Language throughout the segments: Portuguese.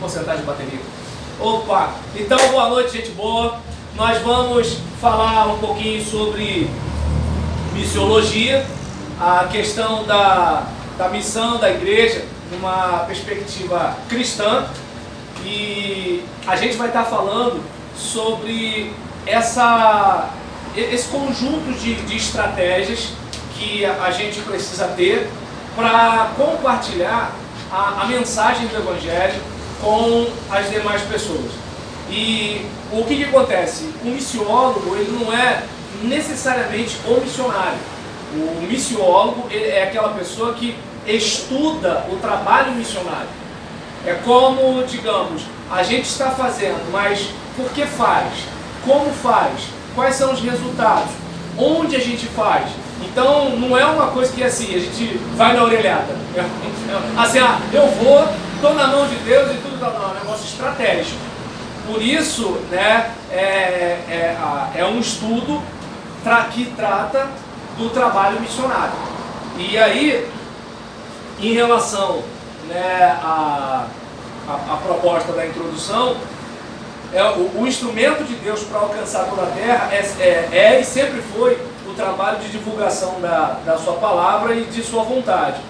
Porcentagem de bateria. Opa! Então, boa noite, gente boa. Nós vamos falar um pouquinho sobre missiologia, a questão da missão da igreja, numa perspectiva cristã. E a gente vai estar falando sobre esse conjunto de estratégias que a gente precisa ter para compartilhar a mensagem do Evangelho com as demais pessoas. E o que acontece? O missiólogo, ele não é necessariamente o missionário. O missiólogo é aquela pessoa que estuda o trabalho missionário. É como, digamos, a gente está fazendo, mas por que faz? Como faz? Quais são os resultados? Onde a gente faz? Então, não é uma coisa que assim, a gente vai na orelhada. Assim, eu vou, estou na mão de Deus e tudo, não, é um negócio estratégico. Por isso, né, é um estudo que trata do trabalho missionário. E aí, em relação, né, à proposta da introdução, o instrumento de Deus para alcançar toda a terra é e sempre foi o trabalho de divulgação da sua palavra e de sua vontade.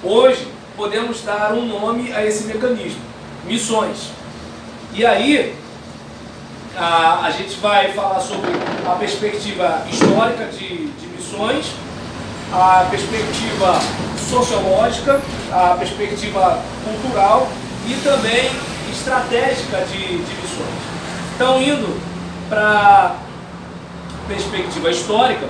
Hoje, podemos dar um nome a esse mecanismo: missões. E aí, a gente vai falar sobre a perspectiva histórica de missões, a perspectiva sociológica, a perspectiva cultural e também estratégica de missões. Então, indo para a perspectiva histórica,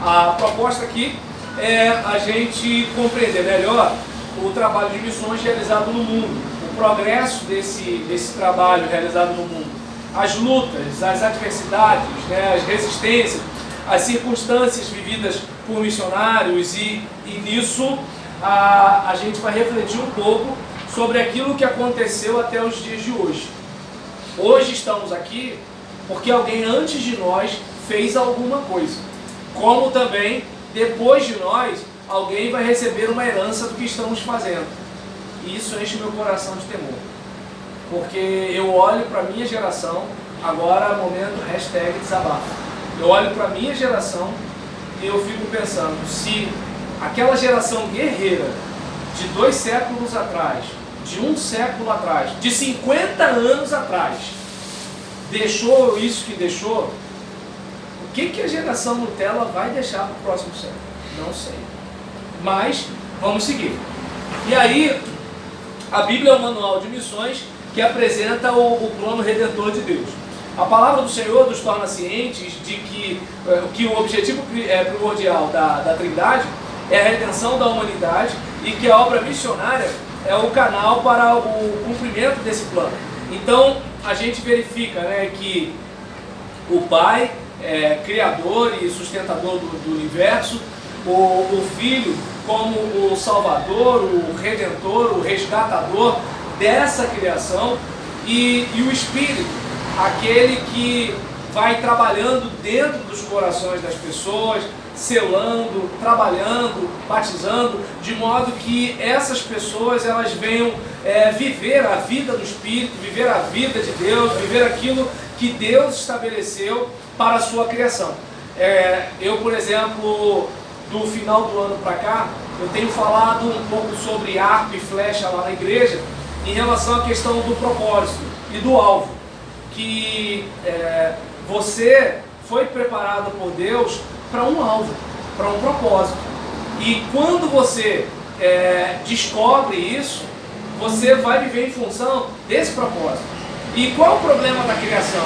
a proposta aqui é a gente compreender melhor o trabalho de missões realizado no mundo, o progresso desse trabalho realizado no mundo, as lutas, as adversidades, né, as resistências, as circunstâncias vividas por missionários e nisso a gente vai refletir um pouco sobre aquilo que aconteceu até os dias de hoje. Hoje estamos aqui porque alguém antes de nós fez alguma coisa, como também depois de nós alguém vai receber uma herança do que estamos fazendo. E isso enche meu coração de temor, porque eu olho para a minha geração, agora momento #desabafo, eu olho para a minha geração e eu fico pensando, se aquela geração guerreira de 2 séculos atrás, de 1 século atrás, de 50 anos atrás, deixou isso que deixou, o que a geração Nutella vai deixar para o próximo século? Não sei. Mas vamos seguir. E aí, a Bíblia é um manual de missões que apresenta o plano redentor de Deus. A palavra do Senhor nos torna cientes de que o objetivo primordial da Trindade é a redenção da humanidade e que a obra missionária é o canal para o cumprimento desse plano. Então, a gente verifica, né, que o Pai é criador e sustentador do universo, o Filho como o Salvador, o Redentor, o Resgatador dessa criação, e o Espírito, aquele que vai trabalhando dentro dos corações das pessoas, selando, trabalhando, batizando, de modo que essas pessoas elas venham viver a vida do Espírito, viver a vida de Deus, viver aquilo que Deus estabeleceu para a sua criação. Eu, por exemplo, do final do ano para cá, eu tenho falado um pouco sobre arco e flecha lá na igreja, em relação à questão do propósito e do alvo, que você foi preparado por Deus para um alvo, para um propósito. E quando você descobre isso, você vai viver em função desse propósito. E qual o problema da criação?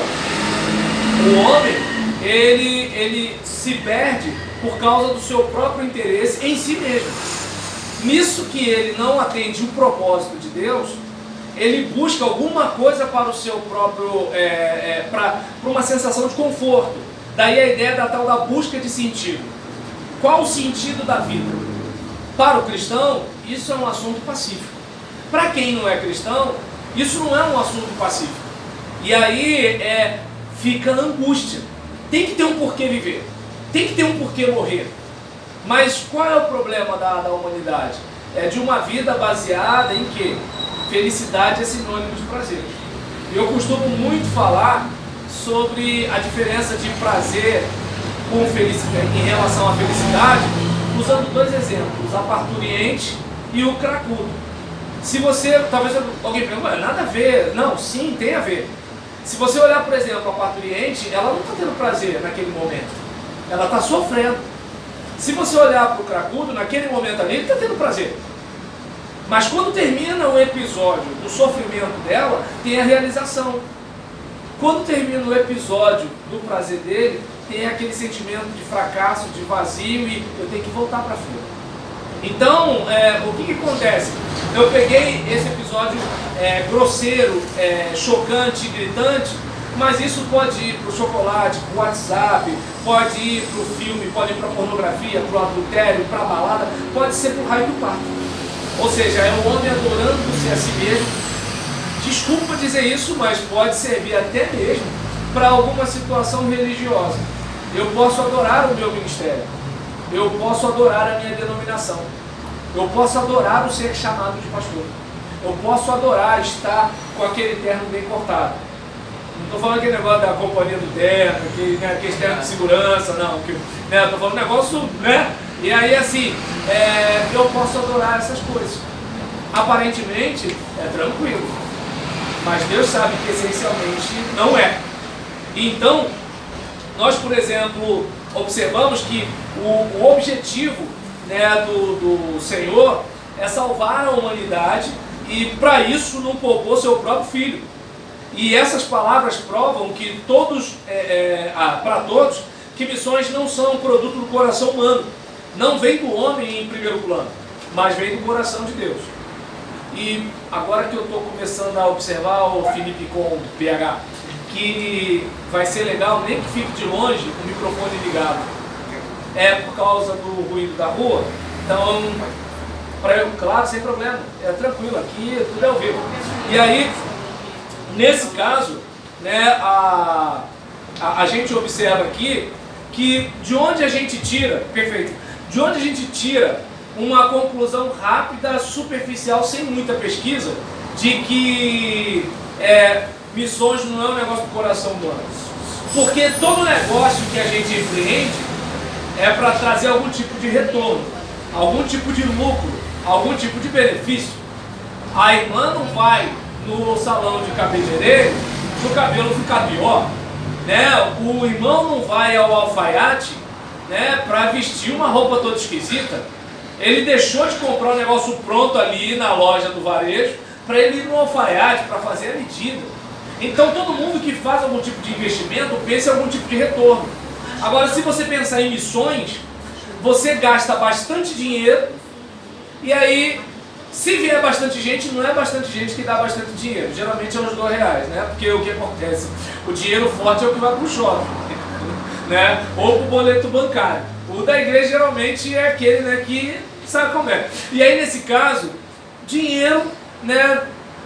O homem, ele se perde por causa do seu próprio interesse em si mesmo. Nisso que ele não atende o propósito de Deus, ele busca alguma coisa para o seu próprio, para uma sensação de conforto. Daí a ideia da tal da busca de sentido. Qual o sentido da vida? Para o cristão, isso é um assunto pacífico. Para quem não é cristão, isso não é um assunto pacífico. E aí fica na angústia. Tem que ter um porquê viver. Tem que ter um porquê morrer. Mas qual é o problema da humanidade? É de uma vida baseada em quê? Felicidade é sinônimo de prazer. Eu costumo muito falar sobre a diferença de prazer com felicidade, em relação à felicidade, usando dois exemplos, a parturiente e o cracudo. Se você, talvez alguém pergunte, nada a ver. Não, sim, tem a ver. Se você olhar, por exemplo, a parturiente, ela não está tendo prazer naquele momento. Ela está sofrendo. Se você olhar para o cracudo, naquele momento ali, ele está tendo prazer. Mas quando termina o episódio do sofrimento dela, tem a realização. Quando termina o episódio do prazer dele, tem aquele sentimento de fracasso, de vazio e eu tenho que voltar para frente. Então, o que acontece? Eu peguei esse episódio grosseiro, chocante, gritante, mas isso pode ir para o chocolate, para o WhatsApp, pode ir para o filme, pode ir para a pornografia, para o adultério, para a balada, pode ser para o raio do parto. Ou seja, é um homem adorando-se a si mesmo. Desculpa dizer isso, mas pode servir até mesmo para alguma situação religiosa. Eu posso adorar o meu ministério. Eu posso adorar a minha denominação. Eu posso adorar o ser chamado de pastor. Eu posso adorar estar com aquele terno bem cortado. Não estou falando aquele negócio da companhia do terno, aquele terno de segurança, não. Estou falando um negócio, né? E aí assim, eu posso adorar essas coisas. Aparentemente é tranquilo, mas Deus sabe que essencialmente não é. Então, nós, por exemplo, observamos que o objetivo, né, do Senhor é salvar a humanidade e para isso não poupou seu próprio Filho. E essas palavras provam que para todos, que missões não são produto do coração humano. Não vem do homem em primeiro plano, mas vem do coração de Deus. E agora que eu estou começando a observar o Felipe com o PH, que vai ser legal, nem que fique de longe, o microfone ligado. É por causa do ruído da rua, então, claro, sem problema, é tranquilo, aqui tudo é ao vivo. E aí, nesse caso, né, a gente observa aqui que de onde a gente tira, perfeito, de onde a gente tira uma conclusão rápida, superficial, sem muita pesquisa, de que missões não é um negócio do coração humano. Porque todo negócio que a gente empreende é para trazer algum tipo de retorno, algum tipo de lucro, algum tipo de benefício. A irmã não vai no salão de cabeleireiro se o cabelo ficar pior, né? O irmão não vai ao alfaiate, né, para vestir uma roupa toda esquisita. Ele deixou de comprar um negócio pronto ali na loja do varejo para ele ir no alfaiate para fazer a medida. Então todo mundo que faz algum tipo de investimento pensa em algum tipo de retorno. Agora, se você pensar em missões, você gasta bastante dinheiro e aí, se vier bastante gente, não é bastante gente que dá bastante dinheiro. Geralmente é uns R$2, né? Porque o que acontece? O dinheiro forte é o que vai para o shopping, né? Ou para o boleto bancário. O da igreja geralmente é aquele, né, que sabe como é. E aí, nesse caso, dinheiro, né,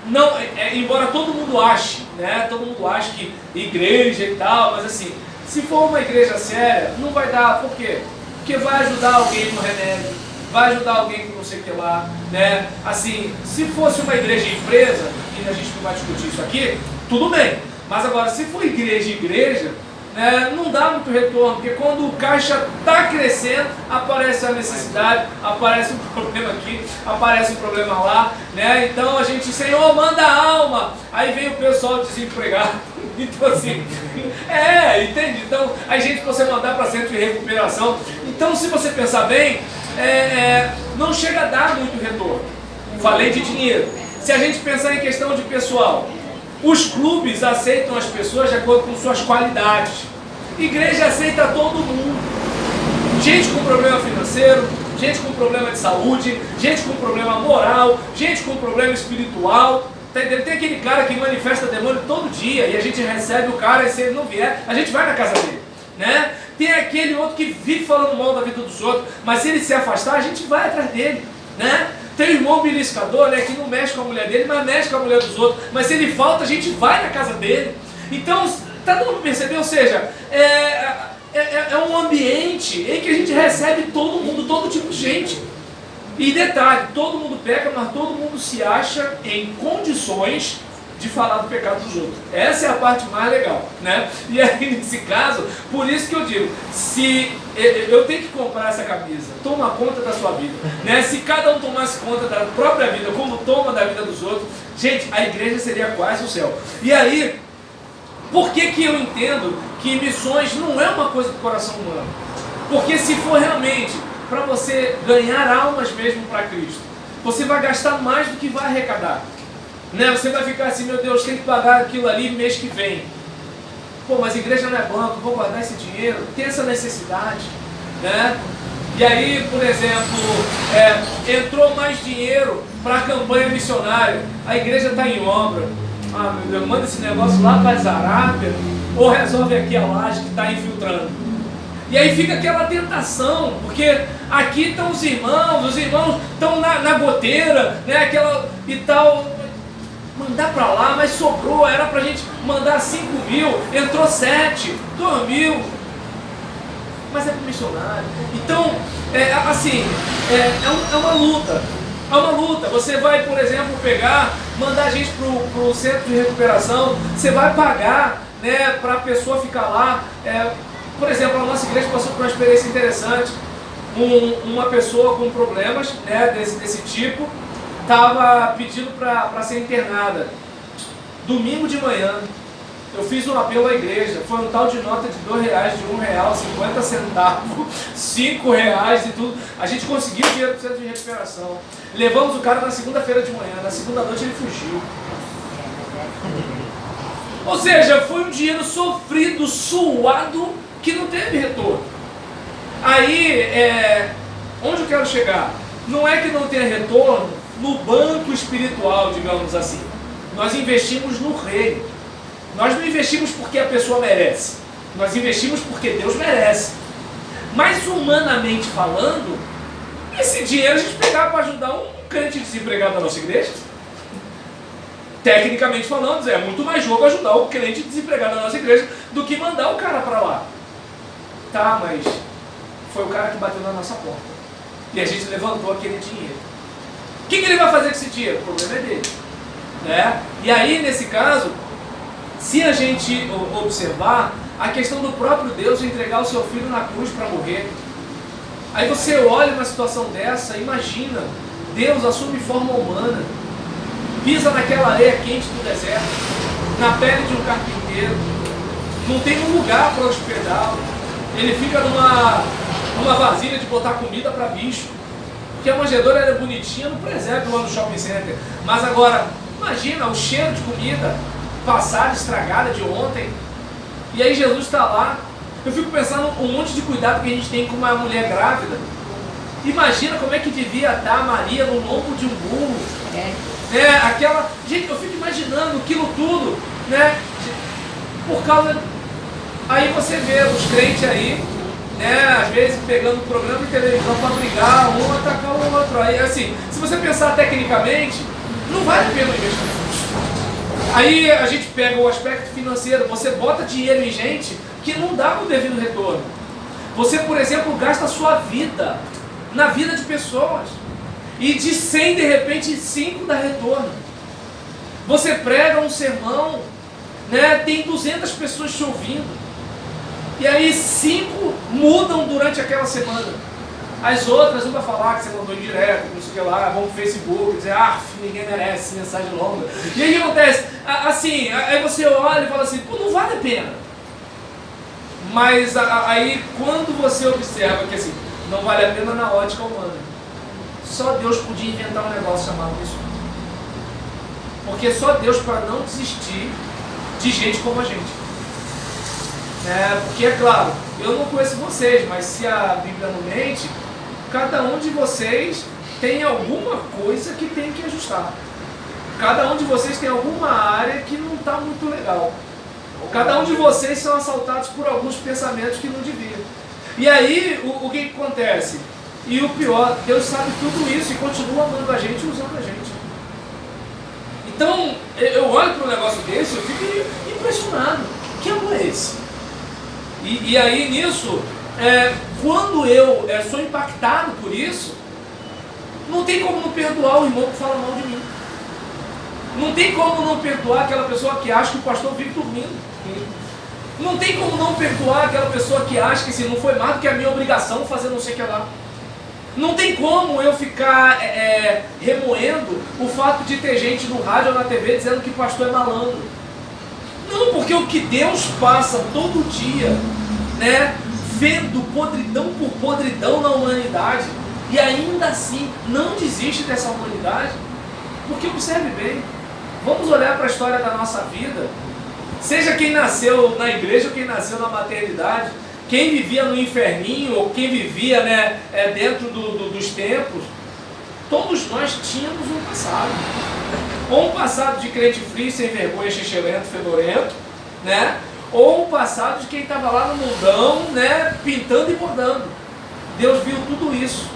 não, embora todo mundo ache, né, todo mundo ache que igreja e tal, mas assim, se for uma igreja séria, não vai dar. Por quê? Porque vai ajudar alguém no remédio, vai ajudar alguém com não sei o que lá, né? Assim, se fosse uma igreja empresa, e a gente não vai discutir isso aqui, tudo bem. Mas agora, se for igreja, né, não dá muito retorno, porque quando o caixa está crescendo, aparece a necessidade, aparece um problema aqui, aparece um problema lá, né? Então a gente, Senhor, manda alma, aí vem o pessoal desempregado. Então assim, entende? Então a gente precisa mandar para centro de recuperação. Então, se você pensar bem, não chega a dar muito retorno. Falei de dinheiro. Se a gente pensar em questão de pessoal, os clubes aceitam as pessoas de acordo com suas qualidades. Igreja aceita todo mundo. Gente com problema financeiro, gente com problema de saúde, gente com problema moral, gente com problema espiritual. Tem aquele cara que manifesta demônio todo dia e a gente recebe o cara e se ele não vier, a gente vai na casa dele, né? Tem aquele outro que vive falando mal da vida dos outros, mas se ele se afastar, a gente vai atrás dele, né? Tem o irmão beliscador, né, que não mexe com a mulher dele, mas mexe com a mulher dos outros, mas se ele falta, a gente vai na casa dele. Então, tá dando para perceber? Ou seja, é um ambiente em que a gente recebe todo mundo, todo tipo de gente. E detalhe, todo mundo peca, mas todo mundo se acha em condições de falar do pecado dos outros. Essa é a parte mais legal, né? E aí, nesse caso, por isso que eu digo, se eu tenho que comprar essa camisa, toma conta da sua vida, né? Se cada um tomasse conta da própria vida, como toma da vida dos outros, gente, a igreja seria quase o céu. E aí, por que que eu entendo que missões não é uma coisa do coração humano? Porque se for realmente para você ganhar almas mesmo para Cristo, você vai gastar mais do que vai arrecadar. Né? Você vai ficar assim, meu Deus, tem que pagar aquilo ali mês que vem. Pô, mas a igreja não é banco, vou guardar esse dinheiro, tem essa necessidade. Né? E aí, por exemplo, entrou mais dinheiro para a campanha missionária, a igreja está em obra. Ah, meu Deus, manda esse negócio lá para as Arábias, ou resolve aqui a laje que está infiltrando. E aí fica aquela tentação, porque aqui estão os irmãos estão na goteira, né, aquela e tal, mandar para lá, mas sobrou, era para a gente mandar 5 mil, entrou 7, 2 mil, mas é para o missionário. Então, é uma luta. É uma luta. Você vai, por exemplo, mandar a gente para o centro de recuperação, você vai pagar, né, para a pessoa ficar lá. Por exemplo, a nossa igreja passou por uma experiência interessante. Uma pessoa com problemas, né, desse tipo, estava pedindo para ser internada. Domingo de manhã, eu fiz um apelo à igreja. Foi um tal de nota de R$2, de R$1, 50 centavos, R$5 e tudo. A gente conseguiu o dinheiro para o centro de recuperação. Levamos o cara na segunda-feira de manhã. Na segunda noite ele fugiu. Ou seja, foi um dinheiro sofrido, suado, que não teve retorno. Aí, onde eu quero chegar? Não é que não tenha retorno no banco espiritual, digamos assim. Nós investimos no reino. Nós não investimos porque a pessoa merece. Nós investimos porque Deus merece. Mas humanamente falando, esse dinheiro a gente pegava para ajudar um crente desempregado da nossa igreja. Tecnicamente falando, é muito mais jogo ajudar o crente desempregado da nossa igreja do que mandar o cara para lá. Tá, mas foi o cara que bateu na nossa porta. E a gente levantou aquele dinheiro. O que ele vai fazer com esse dinheiro? O problema é dele. Né? E aí, nesse caso, se a gente observar a questão do próprio Deus de entregar o seu filho na cruz para morrer, aí você olha uma situação dessa, imagina, Deus assume forma humana, pisa naquela areia quente do deserto, na pele de um carpinteiro, não tem um lugar para hospedá-lo, ele fica numa vasilha de botar comida para bicho, porque a manjedoura era bonitinha no presépio lá no shopping center, mas agora, imagina o cheiro de comida, passada, estragada de ontem, e aí Jesus está lá. Eu fico pensando um monte de cuidado que a gente tem com uma mulher grávida. Imagina como é que devia estar Maria no lombo de um burro. Gente, eu fico imaginando aquilo tudo, né? Por causa. Aí você vê os crentes aí, né? Às vezes pegando programa de televisão para brigar, um atacar o outro. Aí assim, se você pensar tecnicamente, não vale a pena o investimento. Aí a gente pega o aspecto financeiro, você bota dinheiro em gente que não dá o devido retorno. Você, por exemplo, gasta a sua vida na vida de pessoas. E de 100, de repente, 5 dá retorno. Você prega um sermão, né, tem 200 pessoas te ouvindo. E aí 5 mudam durante aquela semana. As outras, uma vai falar que você mandou indireto, não sei o que lá, vão pro Facebook, dizer, ninguém merece mensagem longa. E aí o que acontece? Assim, aí você olha e fala assim, pô, não vale a pena. Mas aí quando você observa que assim, não vale a pena na ótica humana, só Deus podia inventar um negócio chamado missões. Porque só Deus para não desistir de gente como a gente. Porque é claro, eu não conheço vocês, mas se a Bíblia não mente, cada um de vocês tem alguma coisa que tem que ajustar. Cada um de vocês tem alguma área que não está muito legal. Cada um de vocês são assaltados por alguns pensamentos que não deviam. E aí, o que acontece? E o pior, Deus sabe tudo isso e continua amando a gente e usando a gente. Então, eu olho para um negócio desse, eu fico impressionado. Que amor é esse? E aí, nisso, quando eu sou impactado por isso, Não tem como não perdoar o irmão que fala mal de mim. Não tem como não perdoar aquela pessoa que acha que o pastor vive dormindo. Não tem como não perdoar aquela pessoa que acha que se não foi mais do que a minha obrigação fazer não sei o que lá. Não tem como eu ficar remoendo o fato de ter gente no rádio ou na TV dizendo que o pastor é malandro. Não, porque o que Deus passa todo dia, né, vendo podridão por podridão na humanidade, e ainda assim não desiste dessa humanidade, porque observe bem, vamos olhar para a história da nossa vida, seja quem nasceu na igreja ou quem nasceu na maternidade, quem vivia no inferninho ou quem vivia, né, dentro dos templos, todos nós tínhamos um passado. Ou um passado de crente frio, sem vergonha, xixelento, fedorento, né? Ou um passado de quem estava lá no mundão, né, pintando e bordando. Deus viu tudo isso.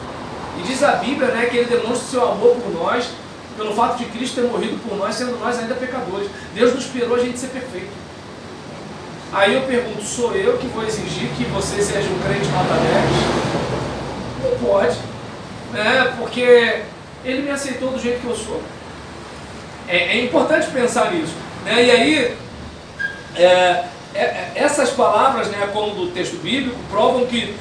E diz a Bíblia, né, que Ele demonstra o seu amor por nós, pelo fato de Cristo ter morrido por nós, sendo nós ainda pecadores. Deus não esperou a gente ser perfeito. Aí eu pergunto, sou eu que vou exigir que você seja um crente nota 10? Não pode, né? Porque Ele me aceitou do jeito que eu sou. É importante pensar nisso, né? E aí, essas palavras, né, como do texto bíblico, provam que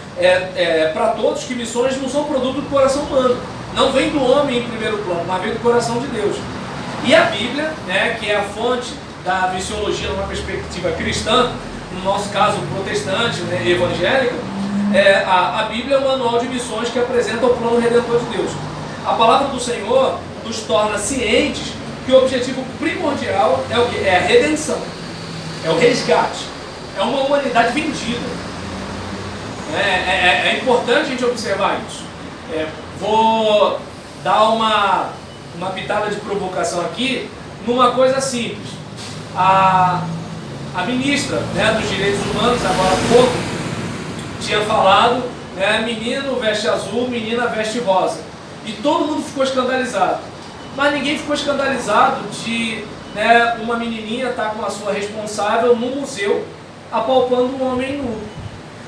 para todos que missões não são produto do coração humano. Não vem do homem em primeiro plano, mas vem do coração de Deus. E a Bíblia, né, que é a fonte da missiologia numa perspectiva cristã, no nosso caso protestante, né, evangélica, a Bíblia é um manual de missões que apresenta o plano redentor de Deus. A palavra do Senhor nos torna cientes que o objetivo primordial é o quê? É a redenção, é o resgate, é uma humanidade vendida. É importante a gente observar isso. Vou dar uma pitada de provocação aqui numa coisa simples. A ministra, né, dos direitos humanos, agora há pouco, tinha falado, né, menino veste azul, menina veste rosa. E todo mundo ficou escandalizado. Mas ninguém ficou escandalizado de, né, uma menininha estar com a sua responsável no museu apalpando um homem nu.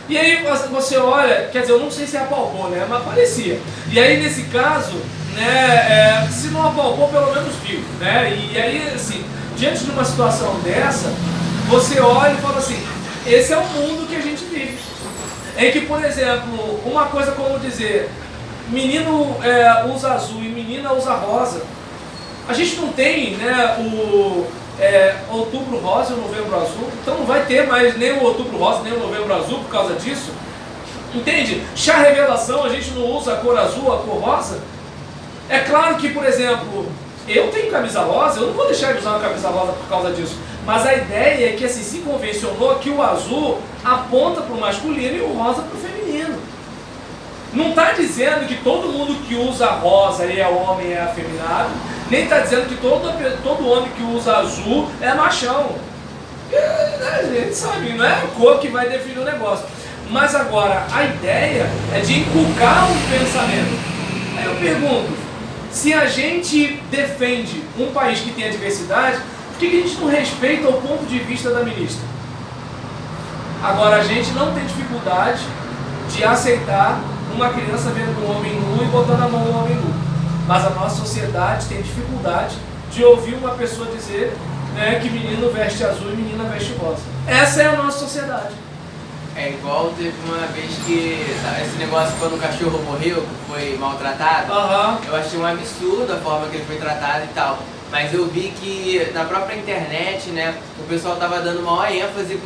E aí você olha, quer dizer, eu não sei se apalpou, né, mas parecia. E aí nesse caso, né, se não apalpou, pelo menos viu, né? E aí, assim, diante de uma situação dessa, você olha e fala assim, esse é o mundo que a gente vive. Em que, por exemplo, uma coisa como dizer, menino usa azul e menina usa rosa. A gente não tem, né, o outubro rosa e o novembro azul, então não vai ter mais nem o outubro rosa nem o novembro azul por causa disso. Entende? Chá revelação, a gente não usa a cor azul, a cor rosa. É claro que, por exemplo, eu tenho camisa rosa, eu não vou deixar de usar uma camisa rosa por causa disso. Mas a ideia é que assim, se convencionou que o azul aponta para o masculino e o rosa para o feminino. Não está dizendo que todo mundo que usa rosa é homem, é afeminado, nem está dizendo que todo homem que usa azul é machão. A gente sabe, não é a cor que vai definir o negócio. Mas agora, a ideia é de inculcar um pensamento. Aí eu pergunto, se a gente defende um país que tem a diversidade, por que a gente não respeita o ponto de vista da ministra? Agora, a gente não tem dificuldade de aceitar uma criança vendo um homem nu e botando a mão no homem nu. Mas a nossa sociedade tem dificuldade de ouvir uma pessoa dizer, né, que menino veste azul e menina veste rosa. Essa é a nossa sociedade. É igual teve uma vez que esse negócio quando o cachorro morreu, foi maltratado, eu achei um absurdo a forma que ele foi tratado e tal. Mas eu vi que na própria internet, né, o pessoal tava dando maior ênfase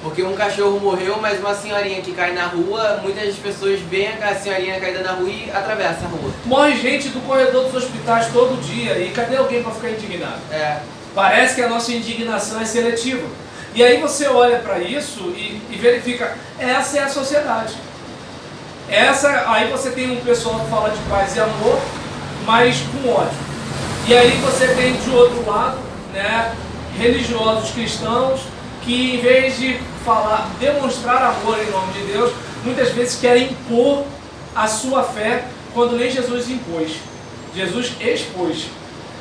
porque um cachorro morreu, mas uma senhorinha que cai na rua, muitas pessoas veem a senhorinha caída na rua e atravessa a rua. Morre gente do corredor dos hospitais todo dia, e cadê alguém para ficar indignado? Parece que a nossa indignação é seletiva. E aí você olha para isso e verifica, essa é a sociedade. Aí você tem um pessoal que fala de paz e amor, mas com ódio. E aí você tem de outro lado, né, religiosos cristãos que em vez de demonstrar amor em nome de Deus, muitas vezes querem impor a sua fé quando nem Jesus impôs. Jesus expôs.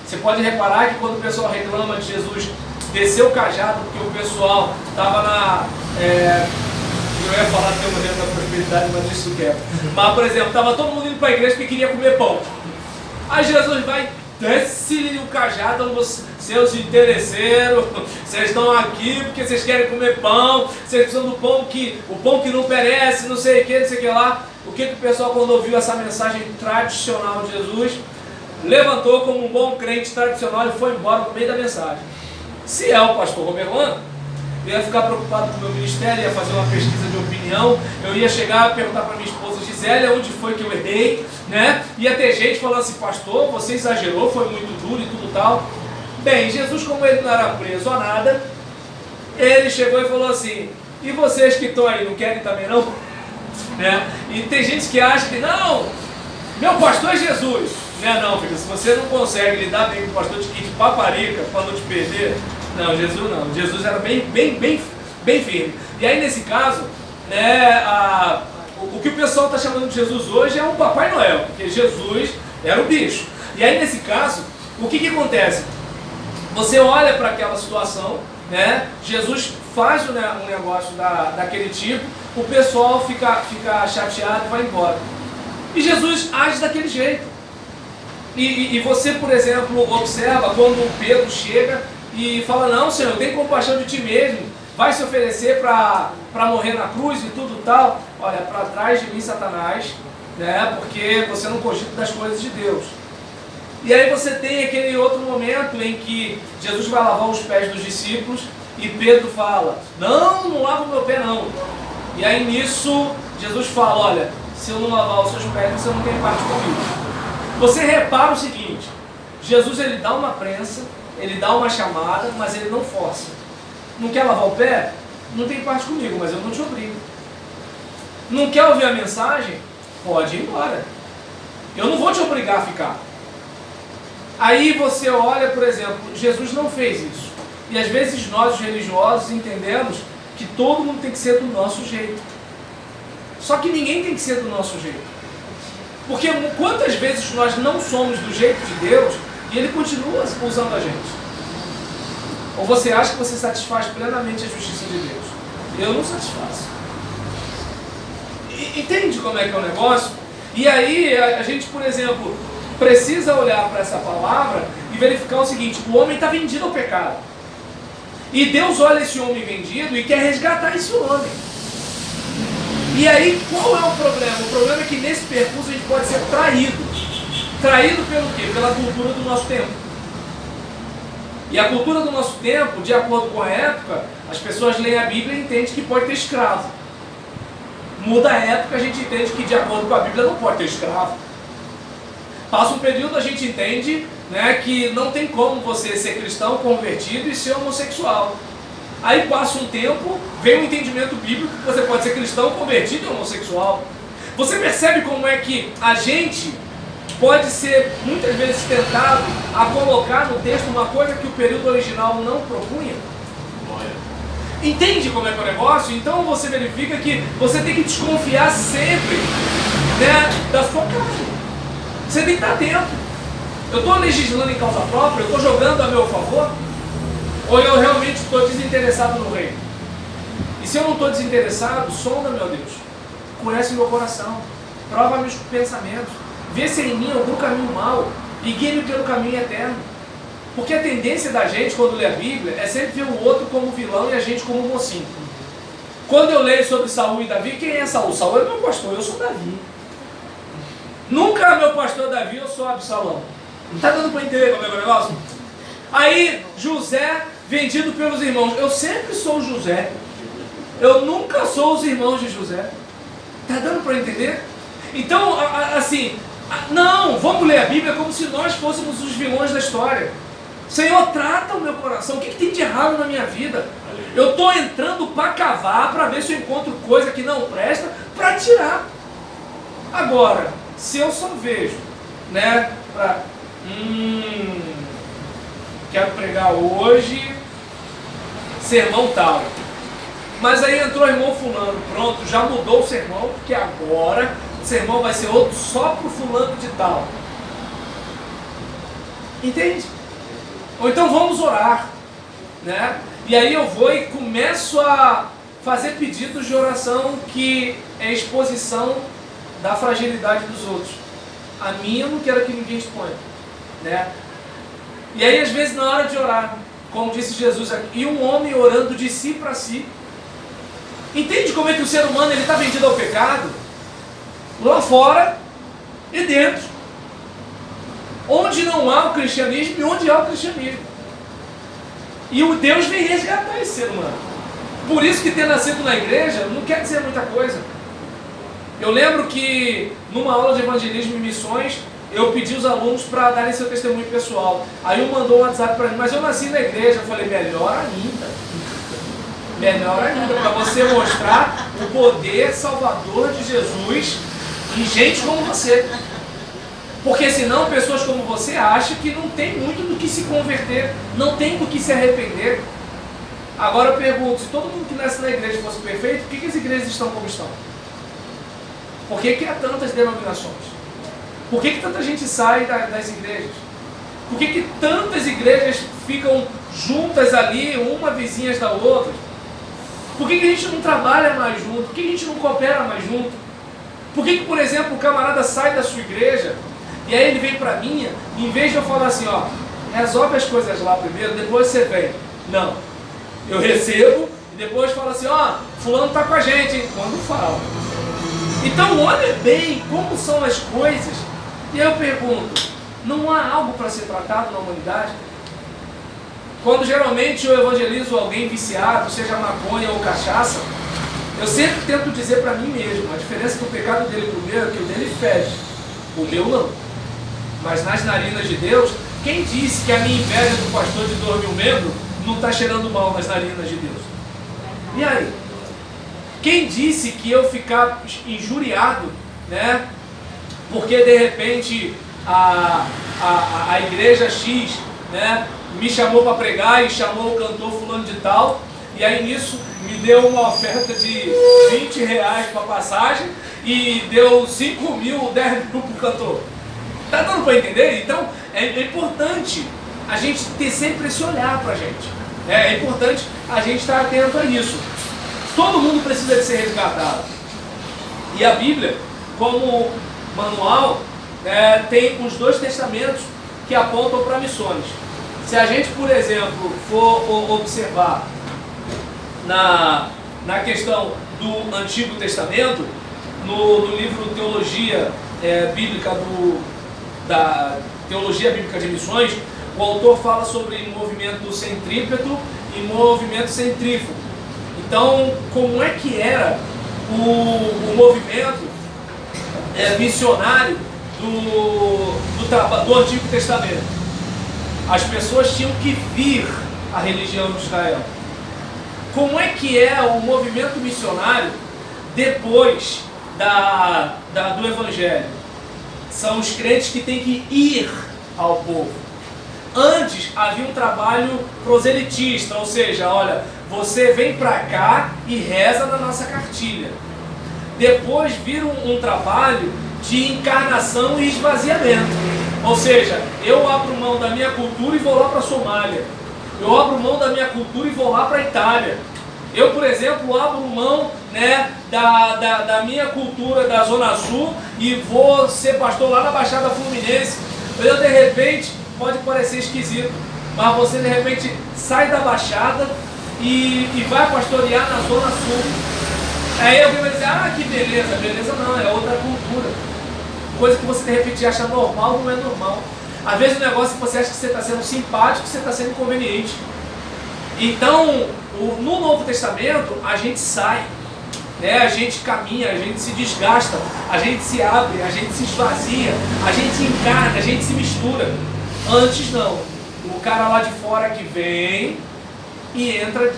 Você pode reparar que quando o pessoal reclama de Jesus descer o cajado, porque o pessoal estava eu ia falar do termo da prosperidade, mas isso quebra. Mas, por exemplo, estava todo mundo indo para a igreja porque queria comer pão. Aí Jesus vai, desce-lhe o cajado, seus interesseiros, vocês estão aqui porque vocês querem comer pão, vocês precisam do pão o pão que não perece, não sei o que, não sei o que lá. O que o pessoal, quando ouviu essa mensagem tradicional de Jesus, levantou como um bom crente tradicional e foi embora no meio da mensagem. Se é o pastor Roberlan, eu ia ficar preocupado com o meu ministério, ia fazer uma pesquisa de opinião, eu ia chegar e perguntar para minha esposa Gisele onde foi que eu errei, né? Ia ter gente falando assim, pastor, você exagerou, foi muito duro e tudo tal. Bem, Jesus, como ele não era preso a nada, ele chegou e falou assim, e vocês que estão aí, não querem também não? Né? E tem gente que acha que, não, meu pastor é Jesus. Não, filho, se você não consegue lidar bem com o pastor de Paparica para não te perder, não, Jesus não. Jesus era bem firme. E aí, nesse caso, né, o que o pessoal está chamando de Jesus hoje é um Papai Noel, porque Jesus era o bicho. E aí, nesse caso, o que acontece? Você olha para aquela situação, né, Jesus faz um negócio daquele tipo, o pessoal fica chateado e vai embora. E Jesus age daquele jeito. E você, por exemplo, observa quando Pedro chega e fala, não, Senhor, tem compaixão de ti mesmo, vai se oferecer para morrer na cruz e tudo tal. Olha, para trás de mim, Satanás, né, porque você não cogita das coisas de Deus. E aí você tem aquele outro momento em que Jesus vai lavar os pés dos discípulos e Pedro fala, não lava o meu pé não. E aí nisso Jesus fala, olha, se eu não lavar os seus pés, você não tem parte comigo. Você repara o seguinte, Jesus ele dá uma prensa, ele dá uma chamada, mas ele não força. Não quer lavar o pé? Não tem parte comigo, mas eu não te obrigo. Não quer ouvir a mensagem? Pode ir embora. Eu não vou te obrigar a ficar. Aí você olha, por exemplo, Jesus não fez isso. E às vezes nós, os religiosos, entendemos que todo mundo tem que ser do nosso jeito. Só que ninguém tem que ser do nosso jeito. Porque quantas vezes nós não somos do jeito de Deus e Ele continua usando a gente? Ou você acha que você satisfaz plenamente a justiça de Deus? Eu não satisfaço. Entende como é que é o negócio? E aí a gente, por exemplo, precisa olhar para essa palavra e verificar o seguinte, o homem está vendido ao pecado. E Deus olha esse homem vendido e quer resgatar esse homem. E aí, qual é o problema? O problema é que nesse percurso a gente pode ser traído. Traído pelo quê? Pela cultura do nosso tempo. E a cultura do nosso tempo, de acordo com a época, as pessoas leem a Bíblia e entendem que pode ter escravo. Muda a época, a gente entende que de acordo com a Bíblia não pode ter escravo. Passa um período, a gente entende, né, que não tem como você ser cristão, convertido e ser homossexual. Aí passa um tempo, vem um entendimento bíblico que você pode ser cristão, convertido e homossexual. Você percebe como é que a gente pode ser muitas vezes tentado a colocar no texto uma coisa que o período original não propunha? Entende como é que é o negócio? Então você verifica que você tem que desconfiar sempre, né, da sua carne. Você tem que estar atento. Eu estou legislando em causa própria? Eu estou jogando a meu favor? Ou eu realmente estou desinteressado no reino? E se eu não estou desinteressado, sonda, meu Deus. Conhece meu coração. Prova meus pensamentos. Vê se em mim algum caminho mau e guia-me pelo caminho eterno. Porque a tendência da gente, quando lê a Bíblia, é sempre ver o outro como vilão e a gente como mocinho. Quando eu leio sobre Saul e Davi, quem é Saul? Saul é meu pastor, eu sou Davi. Nunca é meu pastor Davi, eu sou Absalão. Não está dando para entender como é o negócio? Aí, José, vendido pelos irmãos. Eu sempre sou José. Eu nunca sou os irmãos de José. Está dando para entender? Então, assim, não, vamos ler a Bíblia como se nós fôssemos os vilões da história. Senhor, trata o meu coração. O que tem de errado na minha vida? Eu estou entrando para cavar, para ver se eu encontro coisa que não presta, para tirar. Agora, se eu só vejo, né, quero pregar hoje, sermão tal. Mas aí entrou o irmão fulano, pronto, já mudou o sermão, porque agora o sermão vai ser outro só para o fulano de tal. Entende? Ou então vamos orar, né? E aí eu vou e começo a fazer pedidos de oração que é exposição da fragilidade dos outros. a minha eu não quero que ninguém exponha, né? E aí às vezes na hora de orar, como disse Jesus aqui, e um homem orando de si para si. Entende como é que o ser humano está vendido ao pecado? Lá fora e dentro. Onde não há o cristianismo e onde há o cristianismo. E o Deus vem resgatar esse ser humano. Por isso que ter nascido na igreja não quer dizer muita coisa. Eu lembro que numa aula de evangelismo e missões, eu pedi os alunos para darem seu testemunho pessoal. Aí um mandou um WhatsApp para mim, mas eu nasci na igreja. Eu falei, melhor ainda. Melhor ainda, para você mostrar o poder salvador de Jesus em gente como você. Porque senão pessoas como você acham que não tem muito do que se converter, não tem do que se arrepender. Agora eu pergunto, se todo mundo que nasce na igreja fosse perfeito, por que as igrejas estão como estão? Por que há tantas denominações? Por que tanta gente sai das igrejas? Por que tantas igrejas ficam juntas ali, uma vizinhas da outra? Por que a gente não trabalha mais junto? Por que a gente não coopera mais junto? Por que, por exemplo, o camarada sai da sua igreja e aí ele vem para a minha, em vez de eu falar assim, ó, resolve as coisas lá primeiro, depois você vem. Não. Eu recebo e depois falo assim, ó, fulano está com a gente, hein? Quando fala. Então olha bem como são as coisas. E aí eu pergunto, não há algo para ser tratado na humanidade? Quando geralmente eu evangelizo alguém viciado, seja maconha ou cachaça, eu sempre tento dizer para mim mesmo, a diferença do pecado dele pro meu é que o dele fede, o meu não. Mas nas narinas de Deus, quem disse que a minha inveja do pastor de 2.000 membros não está cheirando mal nas narinas de Deus? E aí? Quem disse que eu ficar injuriado, né? Porque de repente a igreja X, né, me chamou para pregar e chamou o cantor fulano de tal, e aí nisso me deu uma oferta de R$20 para passagem e deu 5 mil, 10 mil para o cantor. Tá dando para entender? Então é importante a gente ter sempre esse olhar para a gente. É importante a gente estar atento a isso. Todo mundo precisa de ser resgatado. E a Bíblia, como manual, tem os 2 testamentos que apontam para missões. Se a gente, por exemplo, for observar na questão do Antigo Testamento, no livro Teologia Bíblica da Teologia Bíblica de Missões, o autor fala sobre movimento centrípeto e movimento centrífugo. Então, como é que era o movimento missionário do Antigo Testamento? As pessoas tinham que vir à religião de Israel. Como é que é o movimento missionário depois do Evangelho? São os crentes que têm que ir ao povo. Antes havia um trabalho proselitista, ou seja, olha, você vem para cá e reza na nossa cartilha. Depois vira um trabalho de encarnação e esvaziamento. Ou seja, eu abro mão da minha cultura e vou lá para a Somália. Eu abro mão da minha cultura e vou lá para a Itália. Eu, por exemplo, abro mão, da minha cultura da Zona Sul e vou ser pastor lá na Baixada Fluminense. Eu, de repente, pode parecer esquisito, mas você, de repente, sai da Baixada e vai pastorear na Zona Sul. Aí alguém vai dizer, que beleza. Beleza não, é outra cultura. Coisa que você, de repente, acha normal, não é normal. Às vezes o negócio que você acha que você está sendo simpático, você está sendo inconveniente. Então, no Novo Testamento, a gente sai, a gente caminha, a gente se desgasta, a gente se abre, a gente se esvazia, a gente encarna, a gente se mistura. Antes não. O cara lá de fora que vem e entra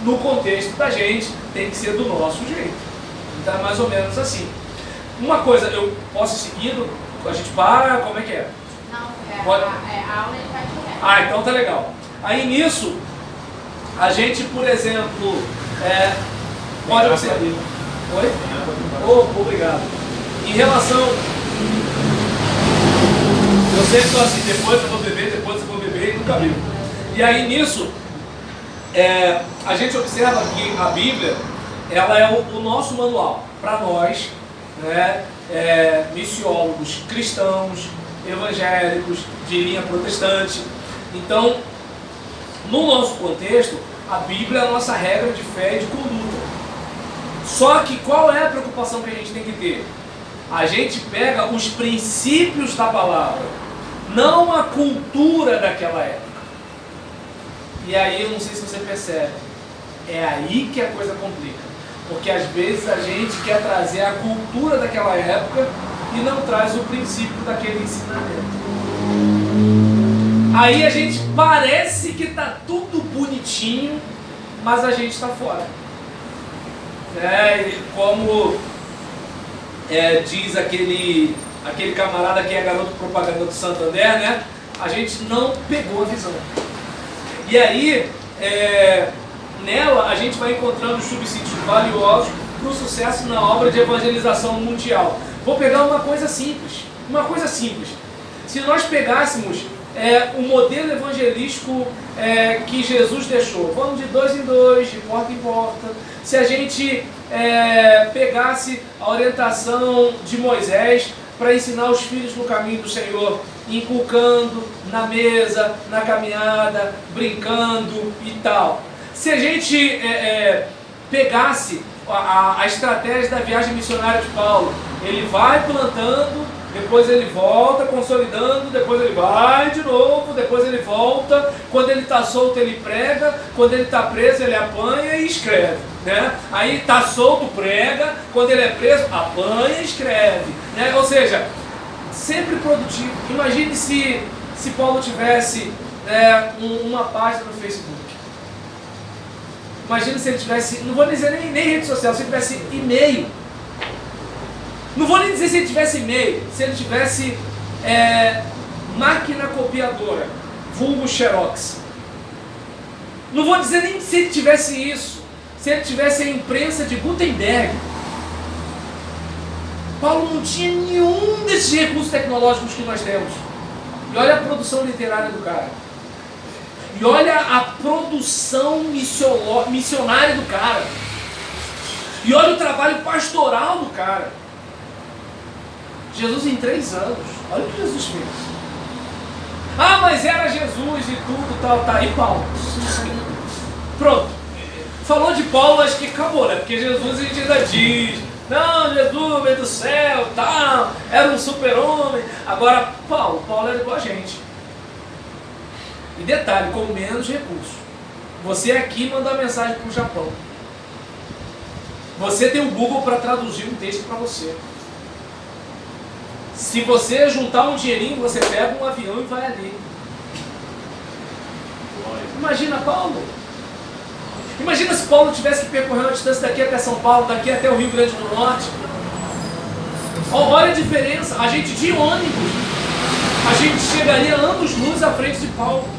no contexto da gente, tem que ser do nosso jeito. Então é mais ou menos assim. Uma coisa, eu posso seguir, a gente para, como é que é? Não, Pode... a aula ele vai direto. Então tá legal. Aí nisso, a gente, por exemplo, pode observar. Oi? Obrigado. Em relação... Eu sempre estou assim, depois eu vou beber e nunca bebo. E aí nisso, a gente observa que a Bíblia, ela é o nosso manual para nós né? Missiólogos cristãos, evangélicos, de linha protestante. Então, no nosso contexto, a Bíblia é a nossa regra de fé e de conduta. Só que qual é a preocupação que a gente tem que ter? A gente pega os princípios da palavra, não a cultura daquela época. E aí, eu não sei se você percebe, é aí que a coisa complica. Porque às vezes a gente quer trazer a cultura daquela época e não traz o princípio daquele ensinamento. Aí a gente parece que está tudo bonitinho, mas a gente está fora. Como diz aquele camarada que é garoto propaganda do Santander, né? A gente não pegou a visão. E aí, nela a gente vai encontrando subsídios valiosos para o sucesso na obra de evangelização mundial. Vou pegar uma coisa simples. Se nós pegássemos o modelo evangelístico que Jesus deixou, vamos de 2 em 2, de porta em porta. Se a gente pegasse a orientação de Moisés para ensinar os filhos no caminho do Senhor, inculcando na mesa, na caminhada, brincando e tal. Se a gente pegasse a estratégia da viagem missionária de Paulo, ele vai plantando, depois ele volta, consolidando, depois ele vai de novo, depois ele volta, quando ele está solto ele prega, quando ele está preso ele apanha e escreve, né? Aí está solto, prega, quando ele é preso, apanha e escreve, né? Ou seja, sempre produtivo. Imagine se Paulo tivesse uma página no Facebook. Imagina se ele tivesse, não vou dizer nem rede social, se ele tivesse e-mail. Não vou nem dizer se ele tivesse e-mail, se ele tivesse máquina copiadora, vulgo Xerox. Não vou dizer nem se ele tivesse isso, se ele tivesse a imprensa de Gutenberg. Paulo não tinha nenhum desses recursos tecnológicos que nós temos. E olha a produção literária do cara. E olha a produção missionária do cara. E olha o trabalho pastoral do cara. Jesus em 3 anos. Olha o que Jesus fez. Ah, mas era Jesus e tudo, tal, tá. E Paulo? Pronto. Falou de Paulo, acho que acabou, né? Porque Jesus a gente ainda diz, não, Jesus veio do céu, tal, era um super-homem. Agora, Paulo era igual a gente. E detalhe, com menos recursos. Você aqui manda uma mensagem para o Japão. Você tem o Google para traduzir um texto para você. Se você juntar um dinheirinho, você pega um avião e vai ali. Imagina Paulo. Imagina se Paulo tivesse que percorrer uma distância daqui até São Paulo, daqui até o Rio Grande do Norte. Olha a diferença. A gente de ônibus, a gente chegaria anos-luz à frente de Paulo.